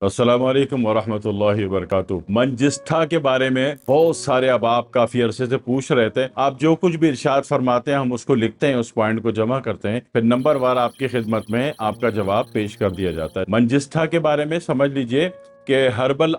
السلام علیکم ورحمۃ اللہ وبرکاتہ۔ منجستھا کے بارے میں بہت سارے اب آپ کافی عرصے سے پوچھ رہے تھے۔ آپ جو کچھ بھی ارشاد فرماتے ہیں ہم اس کو لکھتے ہیں، اس پوائنٹ کو جمع کرتے ہیں، پھر نمبر وار آپ کی خدمت میں آپ کا جواب پیش کر دیا جاتا ہے۔ منجستھا کے بارے میں سمجھ لیجئے کہ ہربل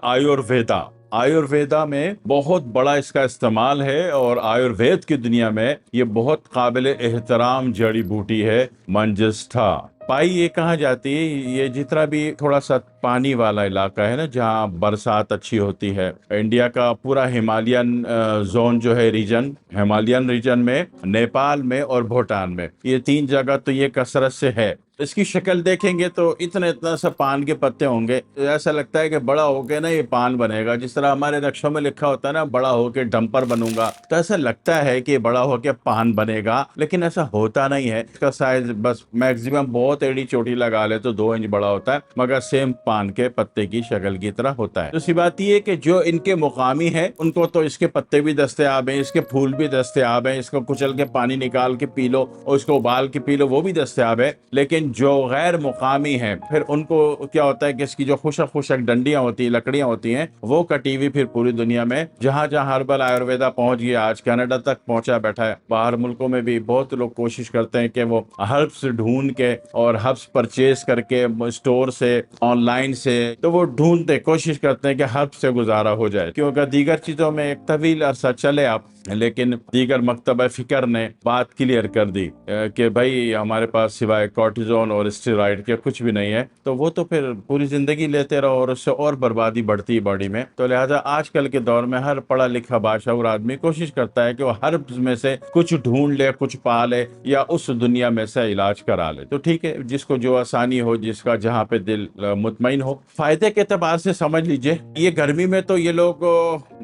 آیورویدا میں بہت بڑا اس کا استعمال ہے، اور آیوروید کی دنیا میں یہ بہت قابل احترام جڑی بوٹی ہے منجستھا۔ پائی یہ کہاں جاتی ہے؟ یہ جتنا بھی تھوڑا سا پانی والا علاقہ ہے نا، جہاں برسات اچھی ہوتی ہے، انڈیا کا پورا ہمالین زون جو ہے، ریجن ہمالین ریجن میں، نیپال میں اور بھوٹان میں، یہ تین جگہ تو یہ کثرت سے ہے۔ اس کی شکل دیکھیں گے تو اتنا سا پان کے پتے ہوں گے، ایسا لگتا ہے کہ بڑا ہو کے نا یہ پان بنے گا، جس طرح ہمارے نقشوں میں لکھا ہوتا ہے نا بڑا ہو کے ڈمپر بنوں گا، تو ایسا لگتا ہے کہ بڑا ہو کے پان بنے گا، لیکن ایسا ہوتا نہیں ہے۔ اس کا سائز بس میکسیمم بہت ایڑی چوٹی لگا لے تو 2 انچ بڑا ہوتا ہے، مگر سیم پان کے پتے کی شکل کی طرح ہوتا ہے۔ دوسری بات یہ کہ جو ان کے مقامی ہے ان کو تو اس کے پتے بھی دستیاب ہیں، اس کے پھول بھی دستیاب ہیں، اس کو کچل کے پانی نکال کے پی لو اور اس کو ابال کے پی لو، وہ بھی دستیاب ہے۔ لیکن جو غیر مقامی ہیں پھر ان کو کیا ہوتا ہے کہ اس کی جو خشک ڈنڈیاں ہوتی ہیں، لکڑیاں ہوتی ہیں، وہ کٹی ہوئی پھر پوری دنیا میں جہاں جہاں ہربل آیورویدا پہنچ گیا، آج کینیڈا تک پہنچا بیٹھا ہے۔ باہر ملکوں میں بھی بہت لوگ کوشش کرتے ہیں کہ وہ ہربس ڈھونڈ کے اور ہربس پرچیز کر کے اسٹور سے، آن لائن سے، تو وہ ڈھونڈتے کوشش کرتے ہیں کہ ہربس سے گزارا ہو جائے، کیونکہ دیگر چیزوں میں ایک طویل عرصہ چلے آپ، لیکن دیگر مکتبہ فکر نے بات کلیئر کر دی کہ بھائی ہمارے پاس سوائے کورٹیزون اور اسٹیرائڈ کے کچھ بھی نہیں ہے، تو وہ تو پھر پوری زندگی لیتے رہو اور اس سے اور بربادی بڑھتی باڈی میں۔ تو لہٰذا آج کل کے دور میں ہر پڑھا لکھا باشعور آدمی کوشش کرتا ہے کہ وہ ہربز میں سے کچھ ڈھونڈ لے، کچھ پا لے، یا اس دنیا میں سے علاج کرا لے۔ تو ٹھیک ہے، جس کو جو آسانی ہو، جس کا جہاں پہ دل مطمئن ہو۔ فائدے کے اعتبار سے سمجھ لیجئے، یہ گرمی میں تو یہ لوگ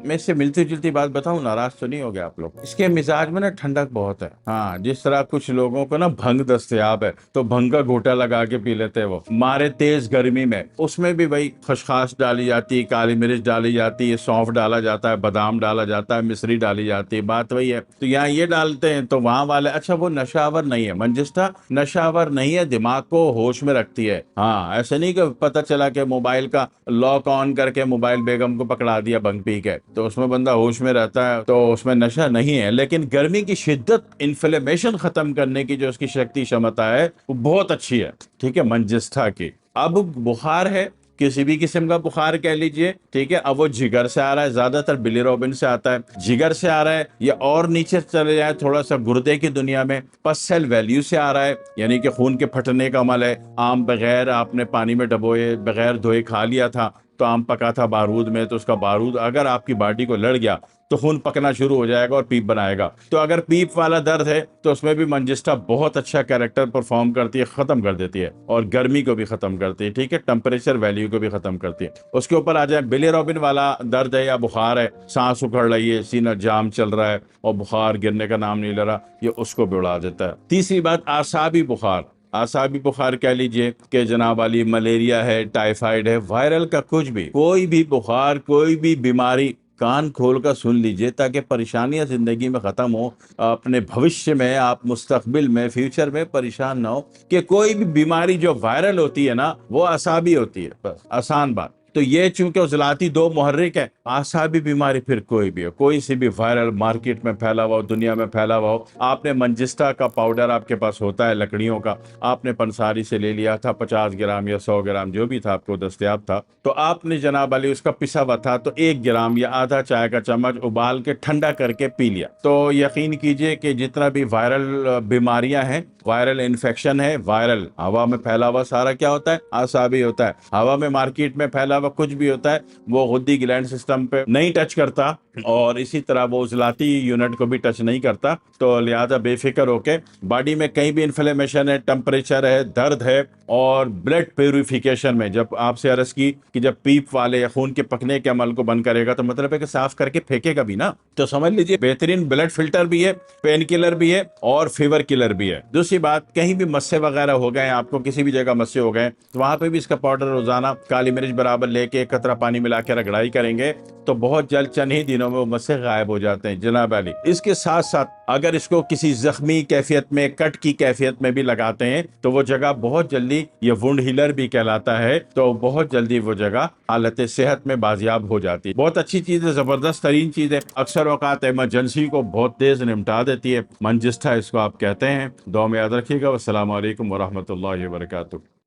میں سے ملتی جلتی بات بتاؤں، ناراض تو نہیں ہو گیا آپ لوگ؟ اس کے مزاج میں نا ٹھنڈک بہت ہے۔ ہاں، جس طرح کچھ لوگوں کو نا بھنگ دستیاب ہے تو بھنگ کا گھوٹا لگا کے پی لیتے ہیں وہ مارے تیز گرمی میں، اس میں بھی بھائی خسخاس ڈالی جاتی ہے، کالی مرچ ڈالی جاتی ہے، سونف ڈالا جاتا ہے، بادام ڈالا جاتا ہے، مصری ڈالی جاتی ہے، بات وہی ہے۔ تو یہاں یہ ڈالتے ہیں تو وہاں والے اچھا وہ نشاور نہیں ہے، منجستہ نشاور نہیں ہے، دماغ کو ہوش میں رکھتی ہے۔ ہاں، ایسے نہیں کہ پتہ چلا کہ موبائل کا لاک آن کر کے موبائل بیگم کو پکڑا دیا بھنگ پی کے تو اس میں بندہ ہوش میں رہتا ہے، تو اس میں نشہ نہیں ہے۔ لیکن گرمی کی شدت، انفلیمیشن ختم کرنے کی جو اس کی شکتی شمتا ہے وہ بہت اچھی ہے، ٹھیک ہے، منجستھا کی۔ اب بخار ہے، کسی بھی قسم کا بخار کہہ لیجئے، ٹھیک ہے، اب وہ جگر سے آ رہا ہے، زیادہ تر بلی روبن سے آتا ہے، جگر سے آ رہا ہے، یا اور نیچے چلے جائے تھوڑا سا گردے کی دنیا میں پس سیل ویلیو سے آ رہا ہے، یعنی کہ خون کے پھٹنے کا عمل ہے۔ آم بغیر آپ نے پانی میں ڈبوئے، بغیر دھوئے کھا لیا تھا، تو آم پکا تھا بارود میں، تو اس کا بارود اگر آپ کی باڈی کو لڑ گیا تو خون پکنا شروع ہو جائے گا اور پیپ بنائے گا۔ تو اگر پیپ والا درد ہے تو اس میں بھی منجستہ بہت اچھا کیریکٹر پرفارم کرتی ہے، ختم کر دیتی ہے، اور گرمی کو بھی ختم کرتی ہے، ٹھیک ہے، ٹمپریچر ویلیو کو بھی ختم کرتی ہے۔ اس کے اوپر آ جائے بلی روبن والا درد ہے یا بخار ہے، سانس اکھڑ رہی ہے، سینہ جام چل رہا ہے اور بخار گرنے کا نام نہیں لے رہا، یہ اس کو بھی اڑا دیتا ہے۔ تیسری بات، اعصابی بخار۔ اعصابی بخار کہہ لیجئے کہ جناب والی ملیریا ہے، ٹائیفائڈ ہے، وائرل کا کچھ بھی، کوئی بھی بخار، کوئی بھی بیماری، کان کھول کر سن لیجئے تاکہ پریشانیاں زندگی میں ختم ہو، اپنے بھوشیہ میں، آپ مستقبل میں، فیوچر میں پریشان نہ ہو، کہ کوئی بھی بیماری جو وائرل ہوتی ہے نا وہ اعصابی ہوتی ہے، بس آسان بات۔ تو یہ چونکہ عضلاتی دو محرک ہے، اعصابی بیماری پھر کوئی بھی ہو، کوئی سی بھی وائرل مارکیٹ میں پھیلا ہوا ہو، دنیا میں پھیلا ہوا ہو، آپ نے منجستہ کا پاؤڈر آپ کے پاس ہوتا ہے لکڑیوں کا، آپ نے پنساری سے لے لیا تھا 50 گرام یا 100 گرام جو بھی تھا آپ کو دستیاب تھا، تو آپ نے جناب علی اس کا پسا ہوا تھا تو 1 گرام یا آدھا چائے کا چمچ ابال کے ٹھنڈا کر کے پی لیا، تو یقین کیجئے کہ جتنا بھی وائرل بیماریاں ہیں، وائرل انفیکشن ہے، وائرل ہوا میں پھیلا ہوا سارا کیا ہوتا ہے؟ اعصابی ہوتا ہے۔ ہوا میں مارکیٹ میں پھیلا ہوا کچھ بھی ہوتا ہے وہ غدی گلینڈ سسٹم پہ نہیں ٹچ کرتا، اور اسی طرح وہ عضلاتی یونٹ کو بھی ٹچ نہیں کرتا، تو لہذا بے فکر ہو کے باڈی میں کہیں بھی انفلیمیشن ہے، ٹمپریچر ہے، درد ہے، اور بلڈ پیوریفیکیشن میں جب آپ سے عرض کی کہ جب پیپ والے یا خون کے پکنے کے عمل کو بند کرے گا تو مطلب ہے کہ صاف کر کے پھینکے گا بھی نا، تو سمجھ لیجئے بہترین بلڈ فلٹر بھی ہے، پین کلر بھی ہے، اور فیور کلر بھی ہے۔ دوسری بات، کہیں بھی مسے وغیرہ ہو گئے، آپ کو کسی بھی جگہ مسے ہو گئے تو وہاں پہ بھی اس کا پاؤڈر روزانہ کالی مرچ برابر لے کے ایک قطرہ پانی ملا کے رگڑائی کریں گے تو بہت جلد چند ہی دنوں میں وہ مسے غائب ہو جاتے ہیں جناب علی۔ اس کے ساتھ ساتھ اگر اس کو کسی زخمی کیفیت میں، کٹ کی کیفیت میں بھی لگاتے ہیں تو وہ جگہ بہت جلدی، یہ وونڈ ہیلر بھی کہلاتا ہے، تو بہت جلدی وہ جگہ حالت صحت میں بازیاب ہو جاتی ہے۔ بہت اچھی چیز ہے، زبردست ترین چیز ہے، اکثر اوقات ایمرجنسی کو بہت تیز نمٹا دیتی ہے۔ منجستھا اس کو آپ کہتے ہیں۔ دعا میں یاد رکھیے گا۔ والسلام علیکم ورحمۃ اللہ وبرکاتہ۔